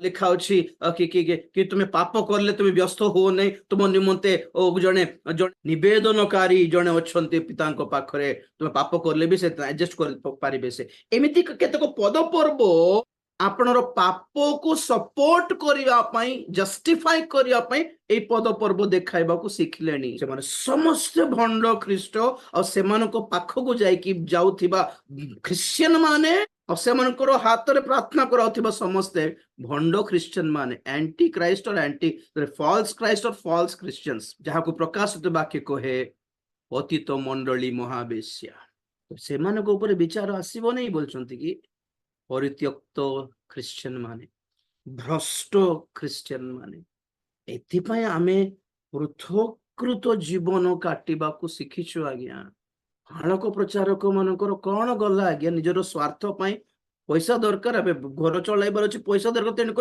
ଲେଖା ଅଛି କି ତୁମେ ପାପ କଲେ ତୁମେ ବ୍ୟସ୍ତ ହୁଅ ନାହିଁ, ତୁମ ନିମନ୍ତେ ଜଣେ ଜଣେ ନିବେଦନକାରୀ ଜଣେ ଅଛନ୍ତି ପିତାଙ୍କ ପାଖରେ, ତୁମେ ପାପ କଲେ ବି ସେ ଆଡଜଷ୍ଟ କରିପାରିବେ। ସେ ଏମିତି କେତେକ ପଦପର୍ବ ଆପଣର ପାପକୁ ସପୋର୍ଟ କରିବା ପାଇଁ, ଜଷ୍ଟିଫାଇ କରିବା ପାଇଁ ଏଇ ପଦପର୍ବ ଦେଖାଇବାକୁ ଶିଖିଲେଣି। ସେମାନେ ସମସ୍ତେ ଭଣ୍ଡ ଖ୍ରୀଷ୍ଟ, ଆଉ ସେମାନଙ୍କ ପାଖକୁ ଯାଉଥିବା ଖ୍ରୀଷ୍ଟିଆନ ମାନେ, ଆଉ ସେମାନଙ୍କର ହାତରେ ପ୍ରାର୍ଥନା କରାଉଥିବା ସମସ୍ତେ ଭଣ୍ଡ ଖ୍ରୀଷ୍ଟିଆନ ମାନେ, anti Christ false Christ false Christians, ଯାହାକୁ ପ୍ରକାଶିତ ବାକ୍ୟ କହେ ପତିତ ମଣ୍ଡଳୀ ମହାବେଶ୍ୟା। ସେମାନଙ୍କ ଉପରେ ବିଚାର ଆସିବ ନାହିଁ ବୋଲୁଛନ୍ତି କି ପରିତ୍ୟକ୍ତ ଖ୍ରୀଷ୍ଟିଆନ ମାନେ, ଭ୍ରଷ୍ଟ ଖ୍ରୀଷ୍ଟିଆନ ମାନେ। ଏଥିପାଇଁ ଆମେ ପୃଥକୃତ ଜୀବନ କାଟିବାକୁ ଶିଖିଛୁ ଆଜ୍ଞା। ଆଲୋକ ପ୍ରଚାରକ ମାନଙ୍କର କଣ ଗଲା ଆଜ୍ଞା, ନିଜର ସ୍ୱାର୍ଥ ପାଇଁ ପଇସା ଦରକାର, ଏବେ ଘର ଚଳାଇବାର ଅଛି, ପଇସା ଦରକାର, ତେଣୁ